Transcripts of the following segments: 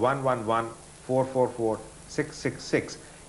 1114446666,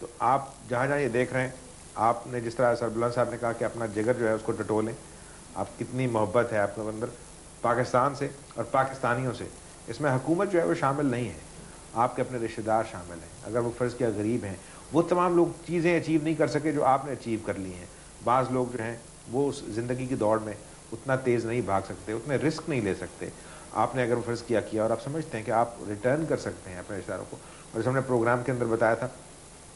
تو آپ جہاں جہاں یہ دیکھ رہے ہیں، آپ نے جس طرح سربلند صاحب نے کہا کہ اپنا جگر جو ہے اس کو ٹٹولیں، آپ کتنی محبت ہے آپ کے اندر پاکستان سے اور پاکستانیوں سے. اس میں حکومت جو ہے وہ شامل نہیں ہے، آپ کے اپنے رشتہ دار شامل ہیں. اگر وہ فرض کیا غریب ہیں، وہ تمام لوگ چیزیں اچیو نہیں کر سکے جو آپ نے اچیو کر لی ہیں. بعض لوگ جو ہیں وہ اس زندگی کی دوڑ میں اتنا تیز نہیں بھاگ سکتے، اتنے رسک نہیں لے سکتے. آپ نے اگر وہ فرض کیا اور آپ سمجھتے ہیں کہ آپ ریٹرن کر سکتے ہیں اپنے رشتہ داروں کو. اور جیسے ہم نے پروگرام کے اندر بتایا تھا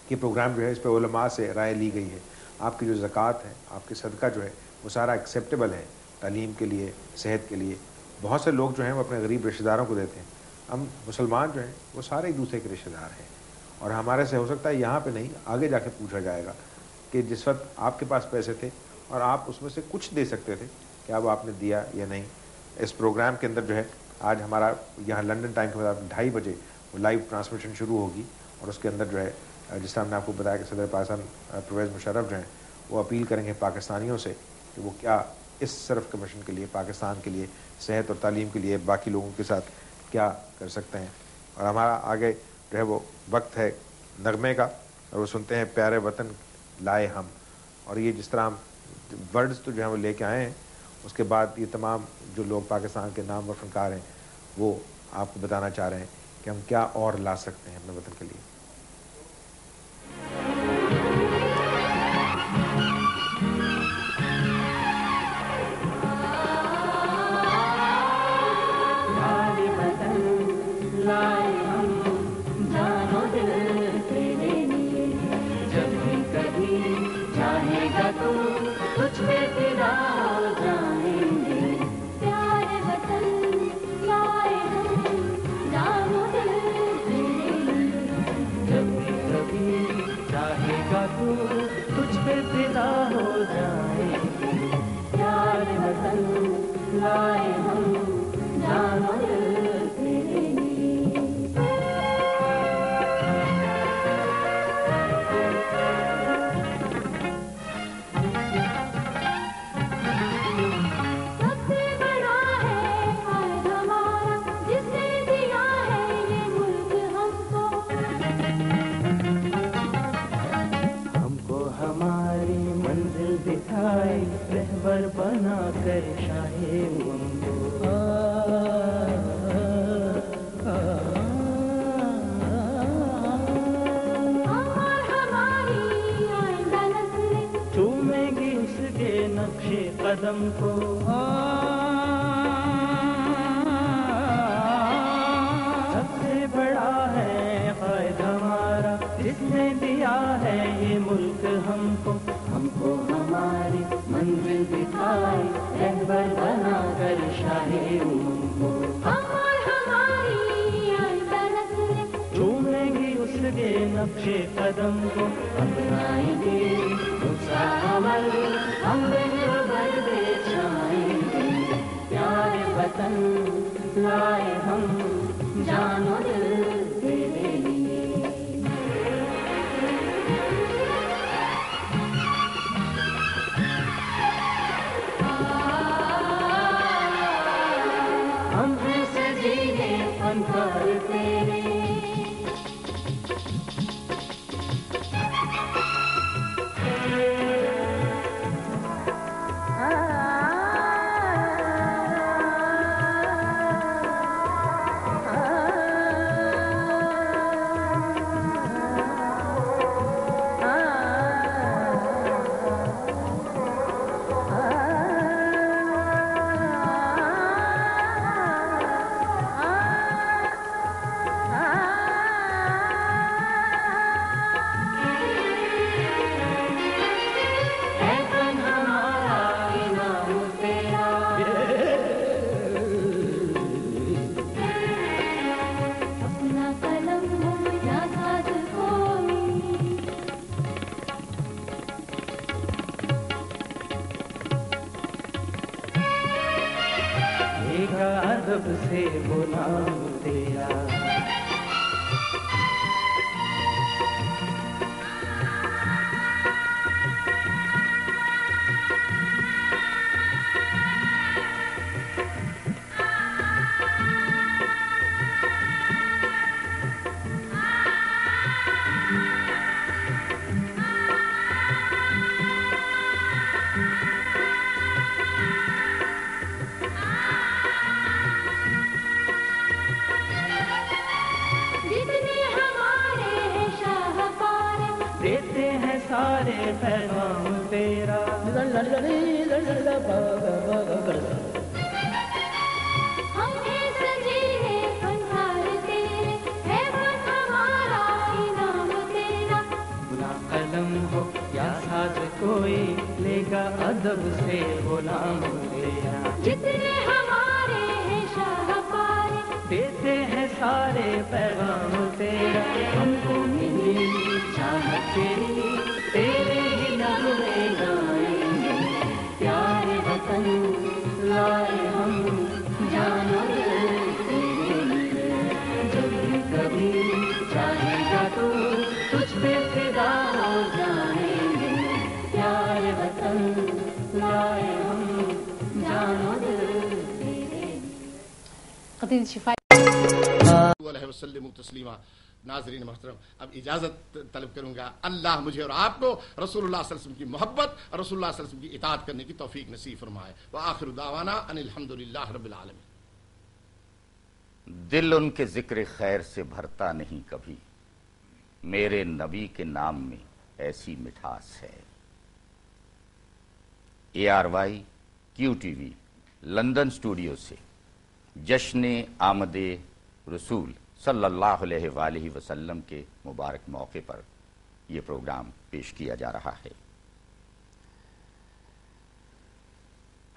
کہ پروگرام جو ہے اس پہ علماء سے رائے لی گئی ہے. آپ کی جو زکوٰۃ ہے، آپ کی صدقہ جو ہے وہ سارا ایکسیپٹیبل ہے تعلیم کے لیے، صحت کے لیے. بہت سے لوگ جو ہیں وہ اپنے غریب رشتہ داروں کو دیتے ہیں. ہم مسلمان جو ہیں وہ سارے ایک دوسرے کے رشتہ دار ہیں، اور ہمارے سے ہو سکتا ہے یہاں پہ نہیں، آگے جا کے پوچھا جائے گا کہ جس وقت آپ کے پاس پیسے تھے اور آپ اس میں سے کچھ دے سکتے تھے، کیا وہ آپ نے دیا یا نہیں. اس پروگرام کے اندر جو ہے آج ہمارا یہاں لنڈن ٹائم کے بعد 2:30 بجے وہ لائیو ٹرانسمیشن شروع ہوگی، اور اس کے اندر جو ہے جس طرح ہم نے آپ کو بتایا کہ صدر پاکستان پرویز مشرف جو ہیں وہ اپیل کریں گے پاکستانیوں سے کہ وہ کیا اس صرف کمیشن کے لیے، پاکستان کے لیے، صحت اور تعلیم کے لیے باقی لوگوں کے ساتھ کیا کر سکتے ہیں. اور ہمارا آگے جو ہے وہ وقت ہے نغمے کا، اور وہ سنتے ہیں پیارے وطن لائے ہم. اور یہ جس طرح ہم ورڈز تو جو ہیں وہ لے کے آئے ہیں، اس کے بعد یہ تمام جو لوگ پاکستان کے نامور فنکار ہیں وہ آپ کو بتانا چاہ رہے ہیں کہ ہم کیا اور لا سکتے ہیں اپنے وطن کے لیے. دیتے ہیں سارے پیغام تیرا. ہمیں سجی ہے پنہار تیرے ہے بس ہمارا انعام تیرا. نہ قلم ہو یا ساز کوئی لے گا ادب سے غلام تیرا. جتنے ہمارے ہیں شاہکار دیتے ہیں سارے پیغام تیرا. ہم کو ملی چاہت تیری تیرے ہی نغمے گائیں گے. پیارے وطن لائے ہم جانو تیرے لیے. جب بھی کبھی چاہے گا تو تجھ پہ فدا ہو جائیں گے. پیارے وطن لائے ہم جانو تیرے لیے. قطعی شفا علیہ وسلم تسلیما. ناظرین محترم، اب اجازت طلب کروں گا. اللہ مجھے اور آپ کو رسول اللہ صلی اللہ علیہ وسلم کی محبت اور رسول اللہ صلی اللہ علیہ وسلم کی اطاعت کرنے کی توفیق نصیب فرمائے. وآخر دعوانا ان الحمدللہ رب العالمین. دل ان کے ذکر خیر سے بھرتا نہیں کبھی، میرے نبی کے نام میں ایسی مٹھاس ہے. ARY QTV لندن اسٹوڈیو سے جشن آمد رسول صلی اللہ علیہ وآلہ وسلم کے مبارک موقع پر یہ پروگرام پیش کیا جا رہا ہے.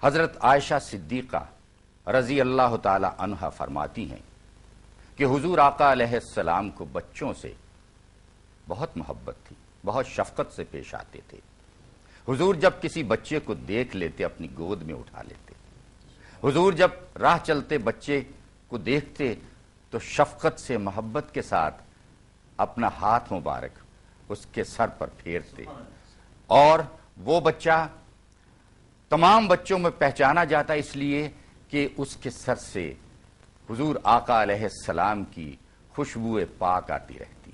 حضرت عائشہ صدیقہ رضی اللہ تعالی عنہا فرماتی ہیں کہ حضور آقا علیہ السلام کو بچوں سے بہت محبت تھی، بہت شفقت سے پیش آتے تھے. حضور جب کسی بچے کو دیکھ لیتے اپنی گود میں اٹھا لیتے. حضور جب راہ چلتے بچے کو دیکھتے تو شفقت سے محبت کے ساتھ اپنا ہاتھ مبارک اس کے سر پر پھیرتے، اور وہ بچہ تمام بچوں میں پہچانا جاتا اس لیے کہ اس کے سر سے حضور آقا علیہ السلام کی خوشبو پاک آتی رہتی.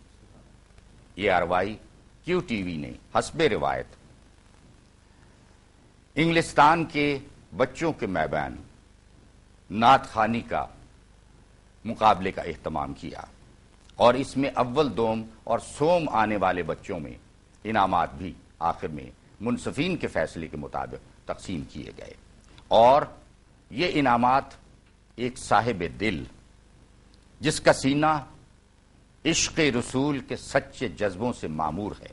ARY QTV نے حسب روایت انگلستان کے بچوں کے میدان نعت خوانی کا مقابلے کا اہتمام کیا، اور اس میں اول، دوم اور سوم آنے والے بچوں میں انعامات بھی آخر میں منصفین کے فیصلے کے مطابق تقسیم کیے گئے. اور یہ انعامات ایک صاحب دل جس کا سینہ عشق رسول کے سچے جذبوں سے معمور ہے،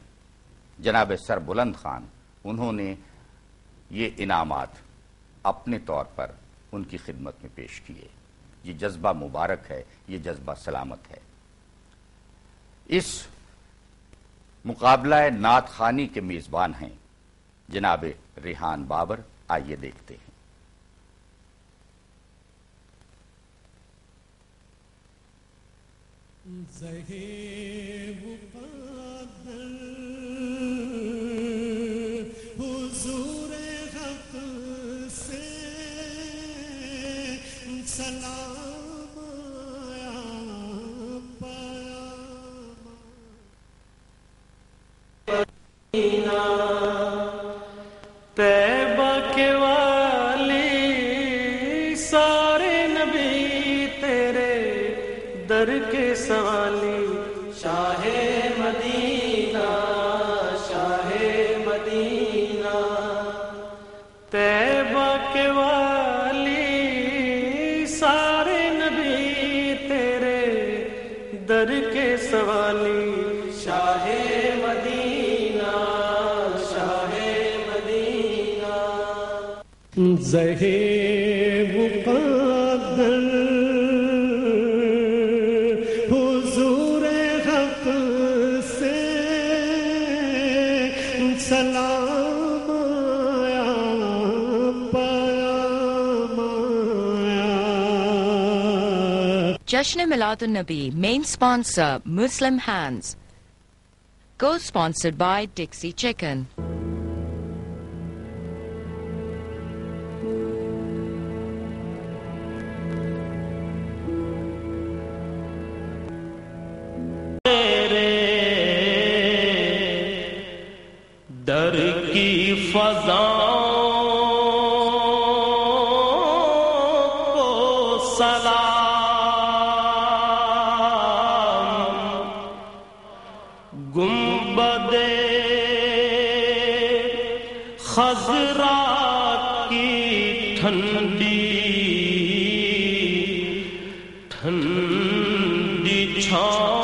جناب سر بلند خان، انہوں نے یہ انعامات اپنے طور پر ان کی خدمت میں پیش کیے. یہ جذبہ مبارک ہے، یہ جذبہ سلامت ہے. اس مقابلہ نعت خوانی کے میزبان ہیں جناب ریحان بابر. آئیے دیکھتے ہیں. حضور حق سے سلام آیا طیبہ کے والی سارے نبی تیرے در کے سوالی. شاہ مدینہ شاہ مدینہ طیبہ کے والی سارے نبی تیرے در کے سوالی. شاہ مدینہ شاہ مدینہ زہے مقدر حضور حق سے سلام آیا پیام آیا. Jashn Milad Nabi, main sponsor Muslim Hands. Co-sponsored by Dixie Chicken. در کی فضاؤں کو سلام. گنبد خضرات کی ٹھنڈی ٹھنڈی چھاؤں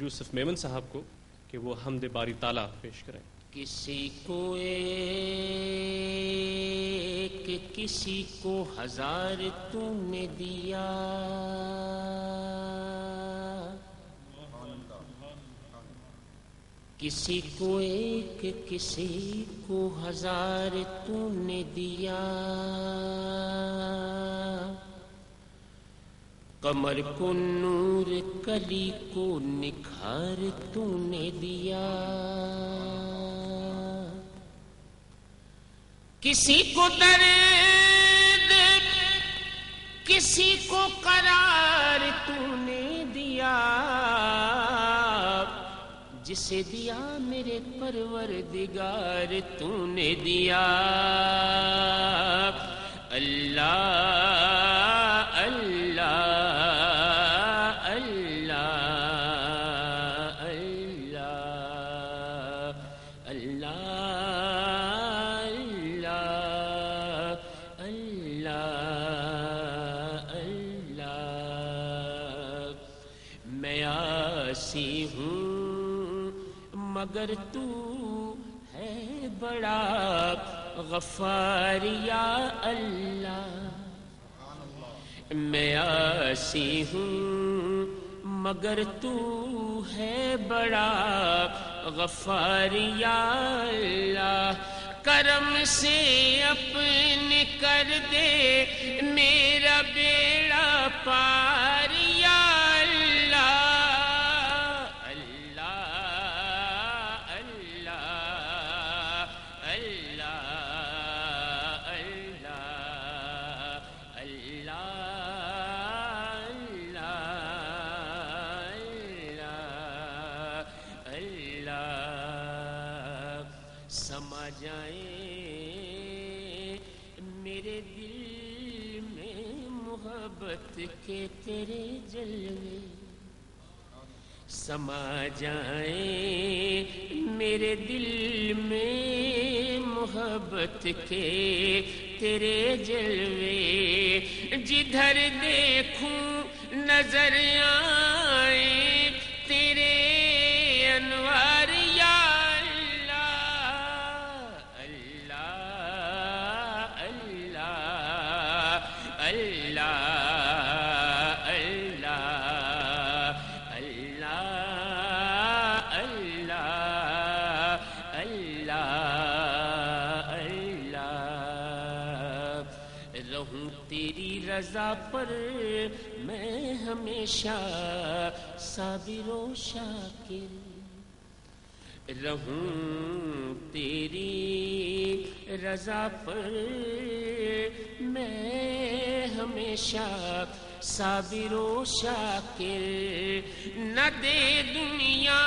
یوسف میمن صاحب کو کہ وہ حمد باری تعالیٰ پیش کریں. کسی کو ایک کسی کو ہزار تو نے دیا، کسی کو ایک کسی کو ہزار تو نے دیا، قمر کو نور کلی کو نکھار تو نے دیا، کسی کو درد کسی کو قرار تو نے دیا، جسے دیا میرے پروردگار تو نے دیا. اللہ مگر تو ہے بڑا غفار یا اللہ، میں عاصی ہوں مگر تو ہے بڑا غفار یا اللہ، کرم سے اپنے کر دے میرا بیڑا پار یا کہ تیرے جلوے سما جائیں میرے دل میں محبت کے تیرے جلوے، جدھر دیکھوں نظر آئیں تیرے انوار یا رضا پر میں ہمیشہ صابر و شاکر رہوں، تیری رضا پر میں ہمیشہ صابر و شاکر، نہ دے دنیا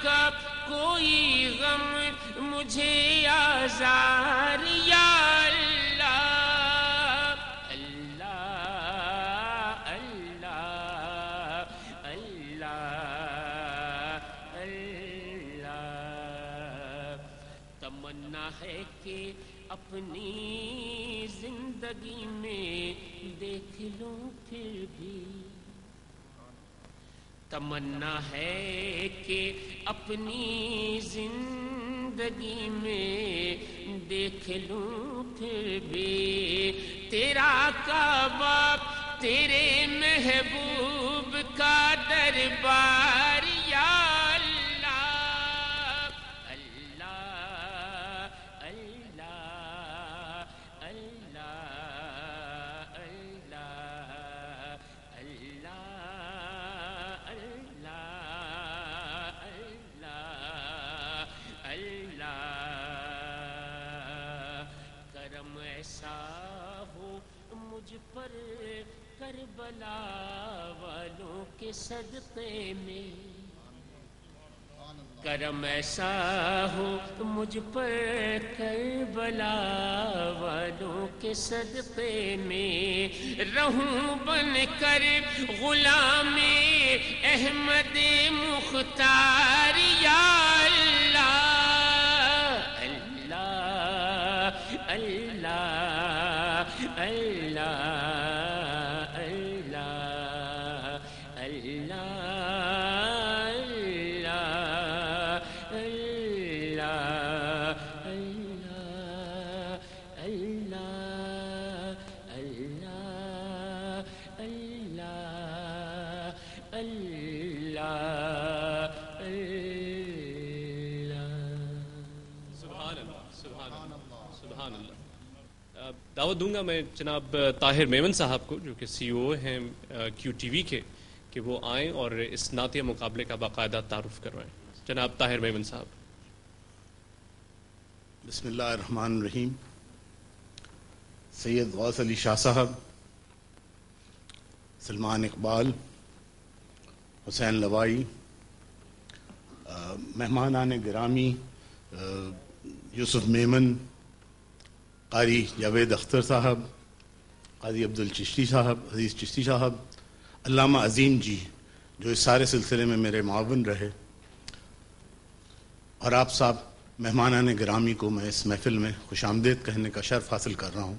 کا کوئی غم مجھے آزار یا کہ اپنی زندگی میں دیکھ لوں پھر بھی، تمنا ہے کہ اپنی زندگی میں دیکھ لوں پھر بھی تیرا کعبہ تیرے محبوب کا دربار یا کربلا والوں کے صدقے میں کرم ایسا ہو مجھ پر کربلا والوں کے صدقے میں رہوں بن کر غلام احمد مختار یا اللہ اللہ اللہ اللہ دعوت دوں گا میں جناب طاہر میمن صاحب کو، جو کہ سی او ہیں کیو ٹی وی کے، کہ وہ آئیں اور اس نعتیہ مقابلے کا باقاعدہ تعارف کروائیں. جناب طاہر میمن صاحب. بسم اللہ الرحمن الرحیم. سید غوث علی شاہ صاحب، سلمان اقبال، حسین لوائی، مہمانان گرامی، یوسف میمن، قاری جاوید اختر صاحب، قاضی عبد الچشتی صاحب، عزیز چشتی صاحب، علامہ عظیم جی جو اس سارے سلسلے میں میرے معاون رہے، اور آپ صاحب مہمانان گرامی کو میں اس محفل میں خوش آمدید کہنے کا شرف حاصل کر رہا ہوں.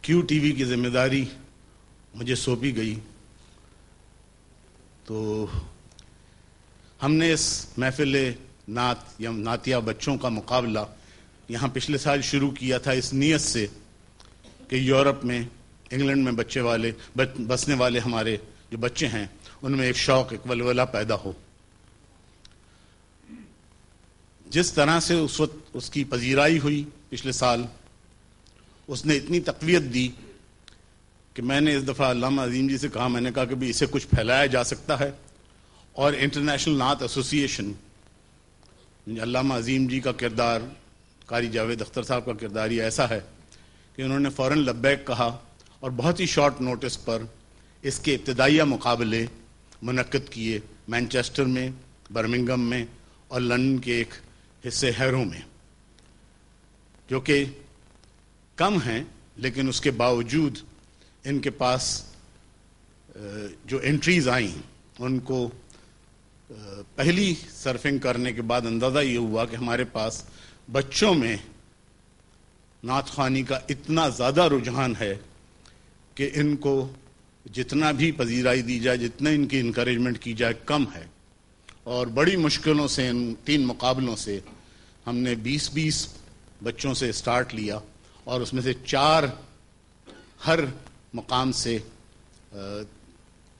کیو ٹی وی کی ذمہ داری مجھے سونپی گئی تو ہم نے اس محفل نعت یا نعتیہ بچوں کا مقابلہ یہاں پچھلے سال شروع کیا تھا اس نیت سے کہ یورپ میں، انگلینڈ میں بسنے والے ہمارے جو بچے ہیں ان میں ایک شوق، ایک ولولہ پیدا ہو. جس طرح سے اس وقت اس کی پذیرائی ہوئی پچھلے سال، اس نے اتنی تقویت دی کہ میں نے اس دفعہ علامہ عظیم جی سے کہا، میں نے کہا کہ اسے کچھ پھیلایا جا سکتا ہے. اور انٹرنیشنل نعت ایسوسی ایشن، علامہ عظیم جی کا کردار، قاری جاوید اختر صاحب کا کردار یہ ایسا ہے کہ انہوں نے فوراً لبیک کہا اور بہت ہی شارٹ نوٹس پر اس کے ابتدائیہ مقابلے منعقد کیے مینچسٹر میں، برمنگم میں اور لندن کے ایک حصے ہیرو میں، جو کہ کم ہیں لیکن اس کے باوجود ان کے پاس جو انٹریز آئیں ان کو پہلی سرفنگ کرنے کے بعد اندازہ یہ ہوا کہ ہمارے پاس بچوں میں نعت خوانی کا اتنا زیادہ رجحان ہے کہ ان کو جتنا بھی پذیرائی دی جائے، جتنا ان کی انکریجمنٹ کی جائے کم ہے. اور بڑی مشکلوں سے ان 3 مقابلوں سے ہم نے 20 بچوں سے سٹارٹ لیا اور اس میں سے 4 ہر مقام سے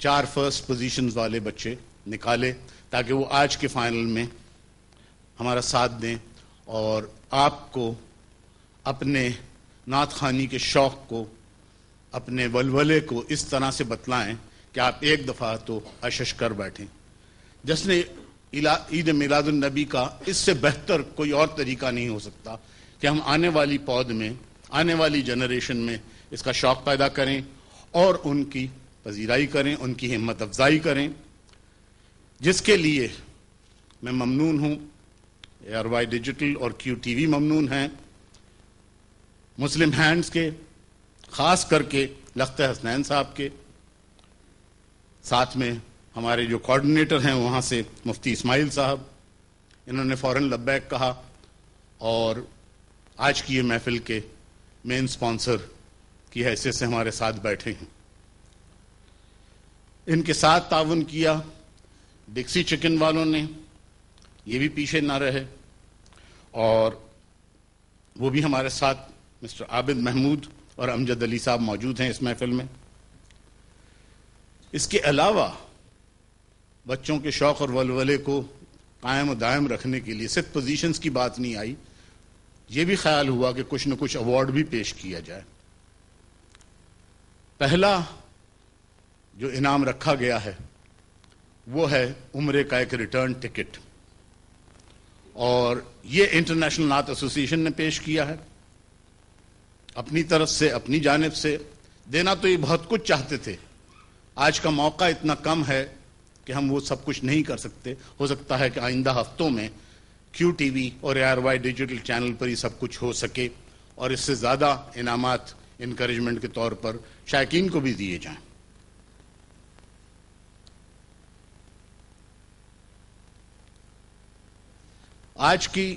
4 فرسٹ پوزیشنز والے بچے نکالے تاکہ وہ آج کے فائنل میں ہمارا ساتھ دیں اور آپ کو اپنے نعت خوانی کے شوق کو، اپنے ولولے کو اس طرح سے بتلائیں کہ آپ ایک دفعہ تو اشش کر بیٹھیں. جشن عید میلاد النبی کا اس سے بہتر کوئی اور طریقہ نہیں ہو سکتا کہ ہم آنے والی پود میں، آنے والی جنریشن میں اس کا شوق پیدا کریں اور ان کی پذیرائی کریں، ان کی ہمت افزائی کریں، جس کے لیے میں ممنون ہوں. آر وائی ڈیجیٹل اور کیو ٹی وی ممنون ہیں، مسلم ہینڈز کے، خاص کر کے لختہ حسنین صاحب کے، ساتھ میں ہمارے جو کوآرڈینیٹر ہیں وہاں سے مفتی اسماعیل صاحب، انہوں نے فوراً لبیک کہا اور آج کی یہ محفل کے مین سپانسر کی حیثیت سے ہمارے ساتھ بیٹھے ہیں. ان کے ساتھ تعاون کیا ڈکسی چکن والوں نے، یہ بھی پیچھے نہ رہے، اور وہ بھی ہمارے ساتھ مسٹر عابد محمود اور امجد علی صاحب موجود ہیں اس محفل میں. اس کے علاوہ بچوں کے شوق اور ولولے کو قائم و دائم رکھنے کے لیے صرف پوزیشنز کی بات نہیں آئی، یہ بھی خیال ہوا کہ کچھ نہ کچھ ایوارڈ بھی پیش کیا جائے. پہلا جو انعام رکھا گیا ہے وہ ہے عمرے کا ایک ریٹرن ٹکٹ، اور یہ انٹرنیشنل نعت ایسوسی ایشن نے پیش کیا ہے. اپنی طرف سے، اپنی جانب سے دینا تو یہ بہت کچھ چاہتے تھے آج کا موقع اتنا کم ہے کہ ہم وہ سب کچھ نہیں کر سکتے. ہو سکتا ہے کہ آئندہ ہفتوں میں کیو ٹی وی اور ARY ڈیجیٹل چینل پر یہ سب کچھ ہو سکے اور اس سے زیادہ انعامات انکریجمنٹ کے طور پر شائقین کو بھی دیے جائیں. آج کی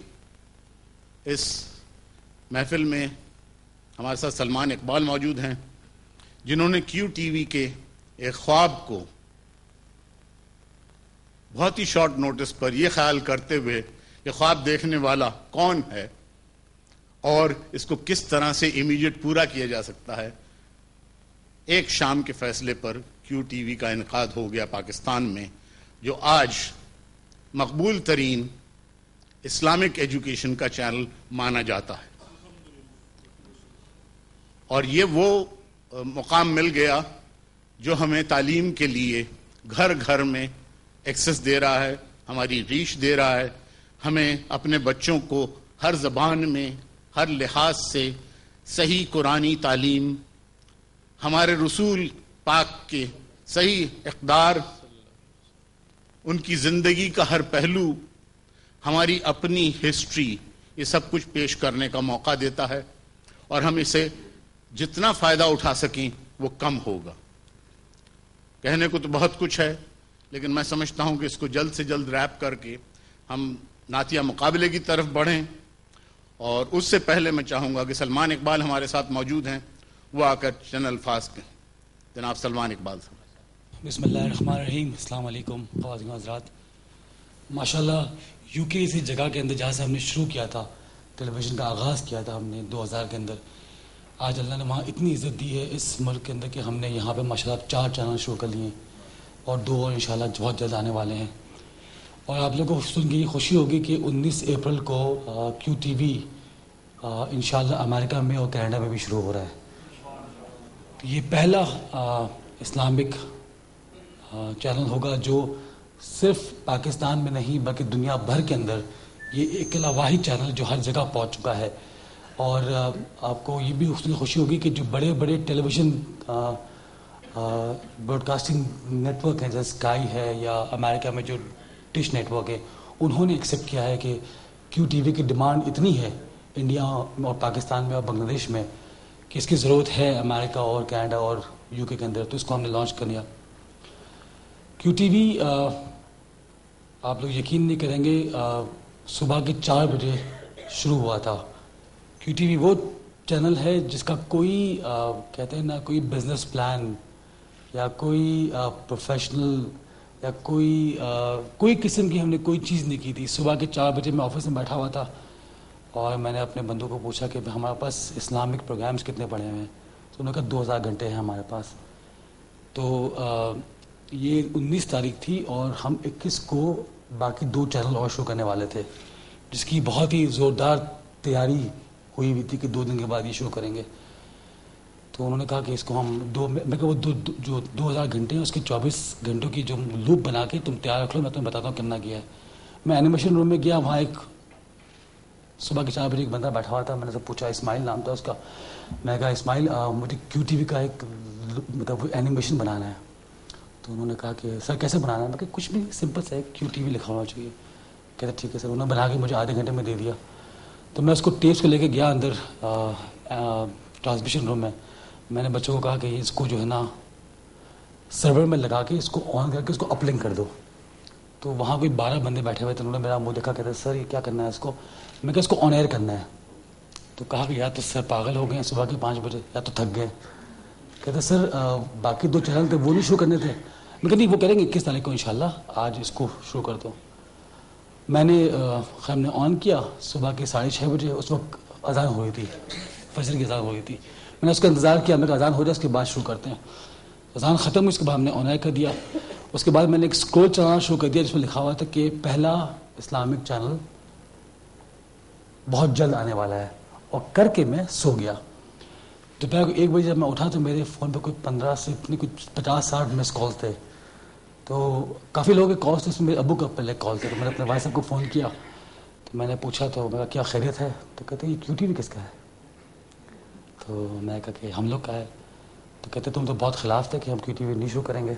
اس محفل میں ہمارے ساتھ سلمان اقبال موجود ہیں جنہوں نے کیو ٹی وی کے ایک خواب کو بہت ہی شارٹ نوٹس پر یہ خیال کرتے ہوئے کہ خواب دیکھنے والا کون ہے اور اس کو کس طرح سے امیڈیٹ پورا کیا جا سکتا ہے، ایک شام کے فیصلے پر کیو ٹی وی کا انعقاد ہو گیا پاکستان میں، جو آج مقبول ترین اسلامک ایجوکیشن کا چینل مانا جاتا ہے. اور یہ وہ مقام مل گیا جو ہمیں تعلیم کے لیے گھر گھر میں ایکسس دے رہا ہے، ہماری ریچ دے رہا ہے، ہمیں اپنے بچوں کو ہر زبان میں ہر لحاظ سے صحیح قرآنی تعلیم، ہمارے رسول پاک کے صحیح اقدار، ان کی زندگی کا ہر پہلو، ہماری اپنی ہسٹری، یہ سب کچھ پیش کرنے کا موقع دیتا ہے اور ہم اسے جتنا فائدہ اٹھا سکیں وہ کم ہوگا. کہنے کو تو بہت کچھ ہے لیکن میں سمجھتا ہوں کہ اس کو جلد سے جلد ریپ کر کے ہم نعتیہ مقابلے کی طرف بڑھیں. اور اس سے پہلے میں چاہوں گا کہ سلمان اقبال ہمارے ساتھ موجود ہیں، وہ آ کر چند الفاظ کہیں. جناب سلمان اقبال صاحب. بسم اللہ الرحمن الرحیم. السلام علیکم خواتین و حضرات. ماشاءاللہ یو کے اسی جگہ کے اندر جہاں سے ہم نے شروع کیا تھا، ٹیلی ویژن کا آغاز کیا تھا ہم نے 2000 کے اندر، آج اللہ نے وہاں اتنی عزت دی ہے اس ملک کے اندر کہ ہم نے یہاں پہ ماشاءاللہ 4 چینل شروع کر لیے ہیں اور 2 اور انشاءاللہ بہت جلد آنے والے ہیں. اور آپ لوگوں کو سن کے یہ خوشی ہوگی کہ 19 اپریل کو کیو ٹی وی انشاءاللہ امریکہ میں اور کینیڈا میں بھی شروع ہو رہا ہے. یہ پہلا اسلامک چینل ہوگا جو صرف پاکستان میں نہیں بلکہ دنیا بھر کے اندر یہ اکیلا واحد چینل جو ہر جگہ پہنچ چکا ہے. اور آپ کو یہ بھی خوشی ہوگی کہ جو بڑے بڑے television broadcasting network ہیں جیسے اسکائی ہے یا امریکہ میں جو ڈش نیٹ ورک ہے، انہوں نے ایکسیپٹ کیا ہے کہ کیو ٹی وی کی ڈیمانڈ اتنی ہے انڈیا اور پاکستان میں اور بنگلہ دیش میں کہ اس کی ضرورت ہے امریکہ اور کینیڈا اور یو کے اندر، تو اس کو ہم نے لانچ کر لیا. کیو ٹی وی آپ لوگ یقین نہیں کریں گے صبح کے 4 بجے شروع ہوا تھا. کیو ٹی وی وہ چینل ہے جس کا کوئی کہتے ہیں نا کوئی بزنس پلان یا کوئی پروفیشنل یا کوئی قسم کی ہم نے کوئی چیز نہیں کی تھی. صبح کے 4 بجے میں آفس میں بیٹھا ہوا تھا اور میں نے اپنے بندوں کو پوچھا کہ ہمارے پاس اسلامک پروگرامز کتنے پڑے ہوئے ہیں، تو انہوں نے کہا 2000 گھنٹے ہیں ہمارے پاس. تو یہ 19 تاریخ تھی اور ہم 21 کو باقی 2 چینل اور شروع کرنے والے تھے، جس کی بہت ہی زوردار تیاری ہوئی ہوئی تھی کہ 2 دن کے بعد یہ شروع کریں گے. تو انہوں نے کہا کہ اس کو ہم میں کہ وہ جو 2000 گھنٹے ہیں اس کے 24 گھنٹوں کی جو لوپ بنا کے تم تیار رکھ لو، میں تمہیں بتاتا ہوں کتنا کیا ہے. میں اینیمیشن روم میں گیا، وہاں ایک صبح کے 4 بجے ایک بندہ بیٹھا ہوا تھا. میں نے سے پوچھا، اسماعیل نام تھا اس کا. میں کہا اسماعیل مجھے کیو ٹی وی کا ایک مطلب اینیمیشن بنانا ہے. تو انہوں نے کہا کہ سر کیسے بنانا ہے؟ میں کہ کچھ بھی سمپل سے کیو ٹی وی لکھا ہونا چاہیے. کہتے ٹھیک ہے سر. انہوں نے بنا کے مجھے آدھے گھنٹے میں دے دیا. تو میں اس کو ٹیپس کو لے کے گیا اندر ٹرانسمیشن روم میں. میں نے بچوں کو کہا کہ اس کو جو ہے نا سرور میں لگا کے اس کو آن کر کے اس کو اپ لنک کر دو. تو وہاں کوئی 12 بندے بیٹھے ہوئے تھے. انہوں نے میرا منہ دیکھا، کہتے سر یہ کیا کرنا ہے اس کو؟ میں کہا اس کو آن ایئر کرنا ہے. تو کہا کہ یا تو سر پاگل ہو گئے ہیں صبح کے 5 بجے یا تو تھک گئے. کہتے سر باقی 2 چینل تھے وہ نہیں شروع کرنے تھے. میں کہا نہیں وہ کریں گے 21 تاریخ کو انشاءاللہ، آج اس کو شروع کر دو. میں نے ہم نے آن کیا صبح کے 6:30 بجے. اس وقت اذان ہو رہی تھی، فجر کی اذان ہو رہی تھی. میں نے اس کا انتظار کیا، میں کہا اذان ہو جائے اس کے بعد شروع کرتے ہیں. اذان ختم ہوئی، اس کے بعد ہم نے آن ایئر کر دیا. اس کے بعد میں نے ایک اسکرول چلانا شروع کر دیا جس میں لکھا ہوا تھا کہ پہلا اسلامک چینل بہت جلد آنے والا ہے. اور کر کے میں سو گیا. دوپہر کو 1 بجے جب میں اٹھا تو میرے فون پہ کوئی 15 سے کچھ 50-60 مس کالس تھے. تو کافی لوگوں کے کالس تھے، اس میں میرے ابو کا پہلے کال تھے. تو میں نے اپنے بھائی صاحب کو فون کیا تو میں نے پوچھا، تو میں کہا کیا خیریت ہے؟ تو کہتے یہ کیو ٹی وی کس کا ہے؟ تو میں کہا کہ ہم لوگ کا ہے. تو کہتے تم تو بہت خلاف تھے کہ ہم QTV نہیں شروع کریں گے.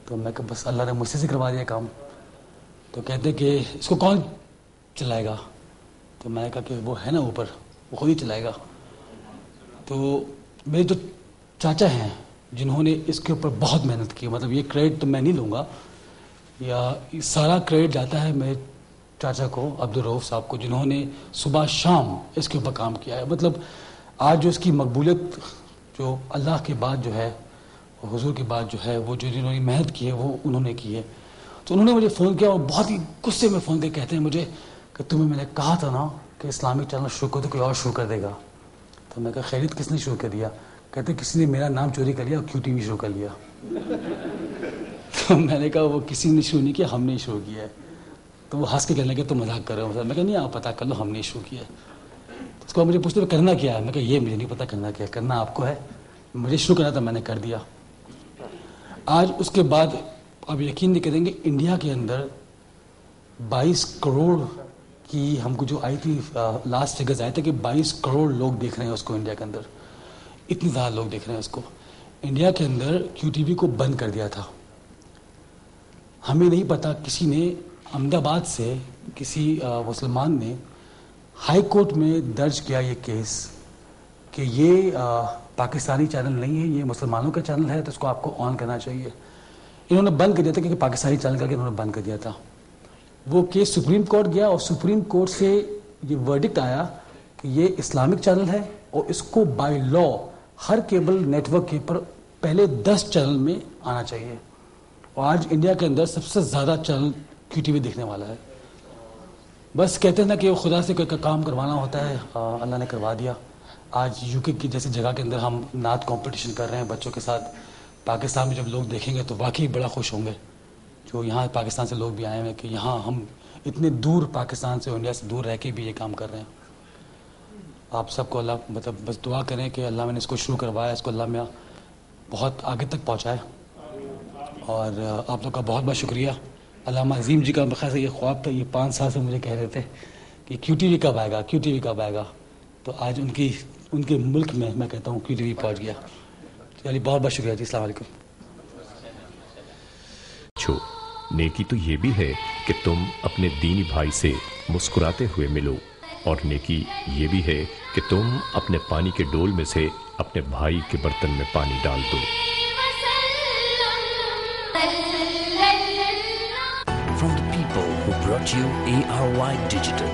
تو میں کہ بس اللہ نے مجھ سے کروا دیا کام. تو کہتے کہ اس کو کون چلائے گا؟ تو میں نے کہا کہ وہ ہے نا اوپر, وہ خود ہی چلائے گا. تو میرے جو چاچا ہیں جنہوں نے اس کے اوپر بہت محنت کی, مطلب یہ کریڈٹ تو میں نہیں لوں گا, یا سارا کریڈٹ جاتا ہے میرے چاچا کو, عبدالرؤف صاحب کو, جنہوں نے صبح شام اس کے اوپر کام کیا ہے. مطلب آج جو اس کی مقبولیت جو اللہ کے بعد جو ہے, حضور کے بعد جو ہے, وہ جو جنہوں نے محنت کی ہے وہ انہوں نے کی ہے. تو انہوں نے مجھے فون کیا اور بہت ہی غصے میں فون کر کہتے ہیں مجھے کہ تمہیں میں نے کہا تھا نا کہ اسلامک چینل شروع کر دو, کوئی اور شروع کر دے گا. تو میں کہا خیریت کس نے شروع کر دیا؟ کہتے کسی نے میرا نام چوری کر لیا اور QTV شروع کر لیا. تو میں نے کہا وہ کسی نے شروع نہیں کیا, ہم نے شروع کیا ہے. تو وہ ہنس کے کہنے لگے تو مذاق کر رہے ہو. میں کہا نہیں, آپ پتہ کر لو, ہم نے شروع کیا ہے. اس کو مجھے پوچھتے کرنا کیا ہے, میں کہا یہ مجھے نہیں پتا کرنا کیا ہے, کرنا آپ کو ہے, مجھے شروع کرنا تھا, میں نے کر دیا. آج اس کے بعد آپ یقین نہیں کریں گے, انڈیا کے اندر 22 کروڑ کی ہم کو جو آئی تھی لاسٹ فگرز آئے تھے کہ 22 کروڑ لوگ دیکھ رہے ہیں اس کو انڈیا کے اندر. اتنی زیادہ لوگ دیکھ رہے ہیں اس کو. انڈیا کے اندر QTV کو بند کر دیا تھا. ہمیں نہیں پتا, کسی نے احمد آباد سے کسی مسلمان نے ہائی کورٹ میں درج کیا یہ کیس کہ یہ پاکستانی چینل نہیں ہے, یہ مسلمانوں کا چینل ہے, تو اس کو آپ کو آن کرنا چاہیے. انہوں نے بند کر دیا تھا کیونکہ پاکستانی چینل کر کے انہوں نے بند کر دیا تھا. وہ کیس سپریم کورٹ گیا اور سپریم کورٹ سے یہ ورڈکٹ آیا کہ یہ اسلامک چینل ہے اور اس کو بائی لا ہر کیبل نیٹ ورک کے پر پہلے 10 چینل میں آنا چاہیے. اور آج انڈیا کے اندر سب سے زیادہ چینل QTV دیکھنے والا ہے. بس کہتے ہیں نا کہ وہ خدا سے کوئی کام کروانا ہوتا ہے, اللہ نے کروا دیا. آج UK کی جیسی جگہ کے اندر ہم نعت کمپٹیشن کر رہے ہیں بچوں کے ساتھ. پاکستان میں جب لوگ دیکھیں گے تو واقعی بڑا خوش ہوں گے, جو یہاں پاکستان سے لوگ بھی آئے ہیں, کہ یہاں ہم اتنے دور پاکستان سے, انڈیا سے دور رہ کے بھی یہ کام کر رہے ہیں. آپ سب کو اللہ مطلب بس دعا کریں کہ اللہ میں نے اس کو شروع کروایا, اس کو اللہ میں بہت آگے تک پہنچائے. اور آپ لوگ کا بہت بہت شکریہ. علامہ عظیم جی کا بخیر سے یہ خواب تھا, یہ 5 سال سے مجھے کہہ رہے تھے کہ QTV کب آئے گا, QTV کب آئے گا. تو آج ان کے ملک میں کہتا ہوں QTV پہنچ گیا. چلیے بہت بہت شکریہ جی, السلام علیکم. نیکی تو یہ بھی ہے کہ تم اپنے دینی بھائی سے مسکراتے ہوئے ملو, اور نیکی یہ بھی ہے کہ تم اپنے پانی کے ڈول میں سے اپنے بھائی کے برتن میں پانی ڈال دو. From the people who brought you ARY Digital,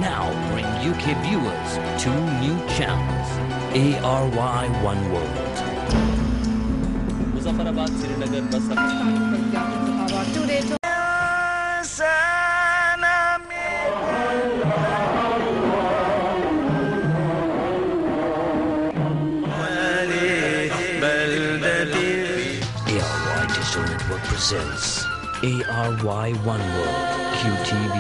now bring UK viewers 2 new channels, ARY One World. Muzaffarabad, Srinagar, Basra. Today. ARY Digital Network presents ARY One World QTV.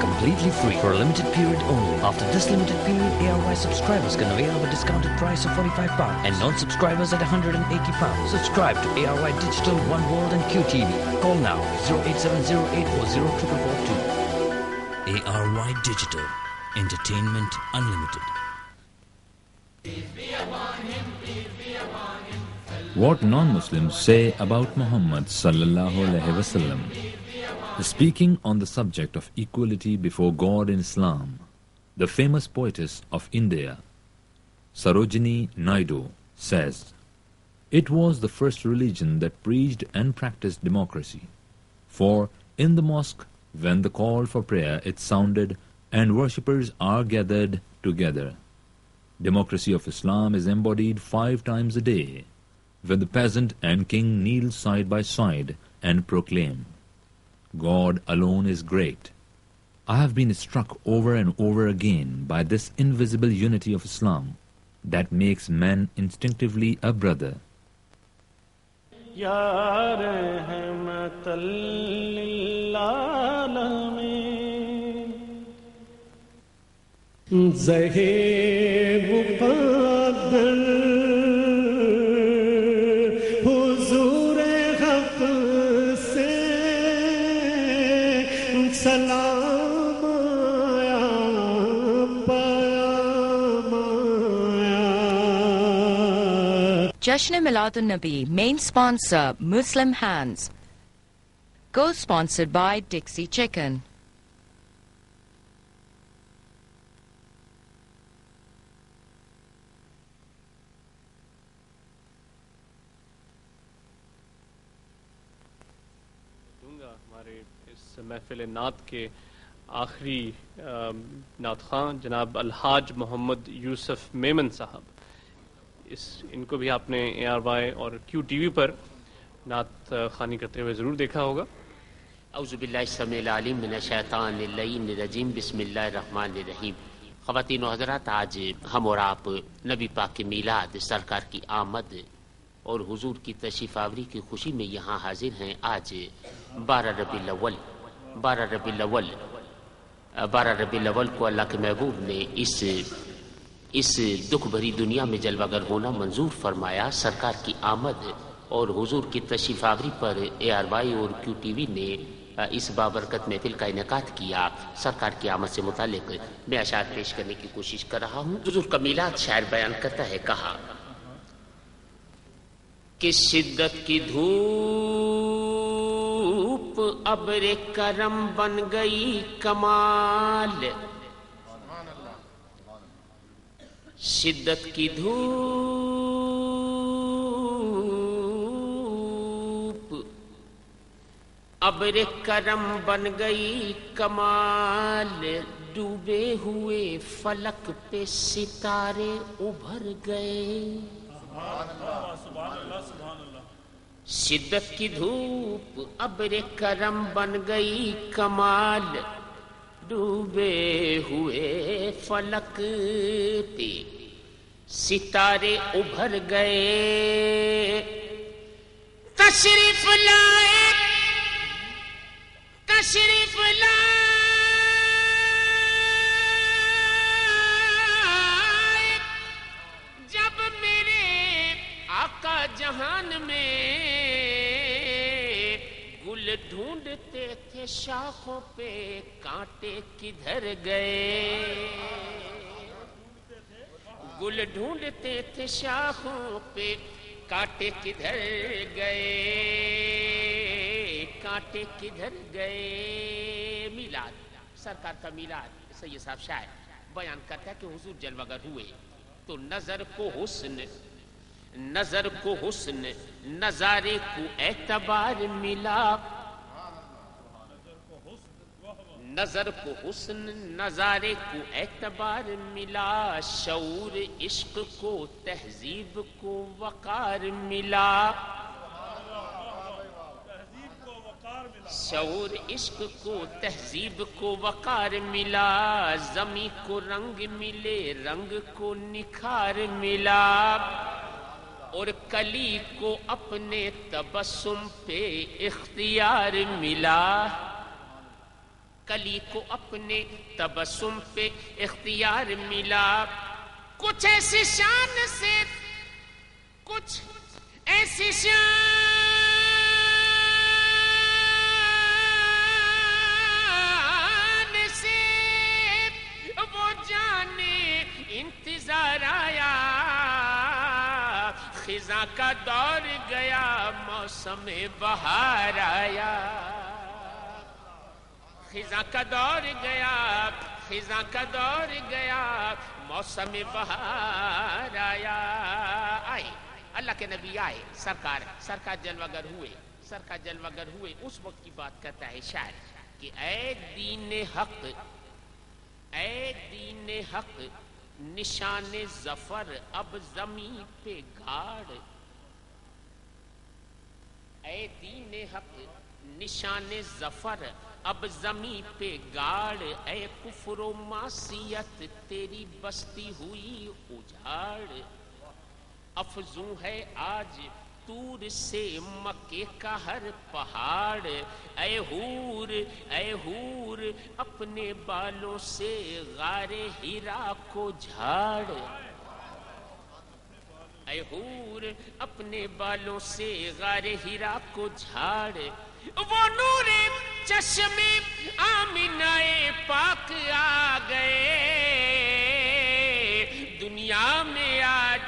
Completely free for a limited period only. After this limited period, ARY subscribers can avail of a discounted price of £45 and non-subscribers at £180. Subscribe to ARY Digital One World and QTV. Call now 08708404442. ARY Digital. Entertainment Unlimited. What non-Muslims say about Muhammad sallallahu alaihi wasallam. Speaking on the subject of equality before God in Islam, the famous poetess of India, Sarojini Naidu, says, "It was the first religion that preached and practiced democracy. For in the mosque, when the call for prayer it sounded and worshippers are gathered together. Democracy of Islam is embodied 5 times a day, when the peasant and king kneel side by side and proclaim, God alone is great. I have been struck over and over again by this invisible unity of Islam that makes man instinctively a brother." Ya rahmatan lil alamin, Zahir muqaddar سلام آیا پایا مایا Jashn Miladun Nabi, main sponsor Muslim Hands. Co-sponsored by Dixie Chicken. ہمارے اس محفل نعت کے آخری نعت خواں جناب الحاج محمد یوسف میمن صاحب، ان کو بھی آپ نے ARY اور QTV پر نعت خوانی کرتے ہوئے ضرور دیکھا ہوگا. اعوذ باللہ السمیع العلیم من الشیطان اللعین الرجیم، بسم اللہ الرحمن الرحیم. خواتین و حضرات، آج ہم اور آپ نبی پاک کے میلاد، سرکار کی آمد اور حضور کی تشریف آوری کی خوشی میں یہاں حاضر ہیں. آج 12 ربیع الاول کو اللہ کے محبوب نے اس دکھ بھری دنیا میں جلوہ گر ہونا منظور فرمایا. سرکار کی آمد اور حضور کی تشریف آوری پر ARY اور QTV نے اس بابرکت محفل کا انعقاد کیا. سرکار کی آمد سے متعلق میں اشعار پیش کرنے کی کوشش کر رہا ہوں. حضور کا میلاد شاعر بیان کرتا ہے، کہا کہ شدت کی دھوپ ابر کرم بن گئی کمال، شدت کی دھوپ ابر کرم بن گئی کمال، ڈوبے ہوئے فلک پہ ستارے ابھر گئے. شدت کی دھوپ ابر کرم بن گئی کمال، ڈوبے ہوئے فلک پہ ستارے ابھر گئے. تشریف لائے تشریف لائے جب میرے آقا جہان میں، گل ڈھونڈتے تھے شاخوں پہ کانٹے کدھر گئے. گل ڈھونڈتے تھے شاخوں پہ کانٹے کدھر گئے، کانٹے کدھر گئے. میلاد، سرکار کا میلاد، سید صاحب شاعر بیان کرتا ہے کہ حضور جلوہ گر ہوئے تو نظر کو حسن نظارے کو اعتبار ملا. نظر کو حسن نظارے کو اعتبار ملا، شعور عشق کو تہذیب کو وقار ملا. شعور عشق کو تہذیب کو وقار ملا، زمیں کو رنگ ملے رنگ کو نکھار ملا، اور کلی کو اپنے تبسم پہ اختیار ملا. کلی کو اپنے تبسم پہ اختیار ملا. کچھ ایسی شان سے کچھ ایسی شان سے وہ جانے انتظار آیا. خزاں کا دور گیا موسم بہار آیا. خزاں کا دور گیا خزاں کا دور گیا موسم بہار آیا. آئے اللہ کے نبی آئے، سرکار جلوہ گر ہوئے. سرکار جلوہ گر ہوئے اس وقت کی بات کرتا ہے شاعر کہ اے دین حق نشان ظفر اب زمین پہ گاڑ. اے دین حق نشان ظفر اب زمین پہ گاڑ، اے کفر و معصیت تیری بستی ہوئی اجاڑ. افزوں ہے آج طور سے مکے کا ہر پہاڑ، اے حور اپنے بالوں سے غار ہیرا کو جھاڑ. اے حور اپنے بالوں سے غار ہیرا کو جھاڑ. وہ نور چشم آمنہ پاک آ گئے، دنیا میں آج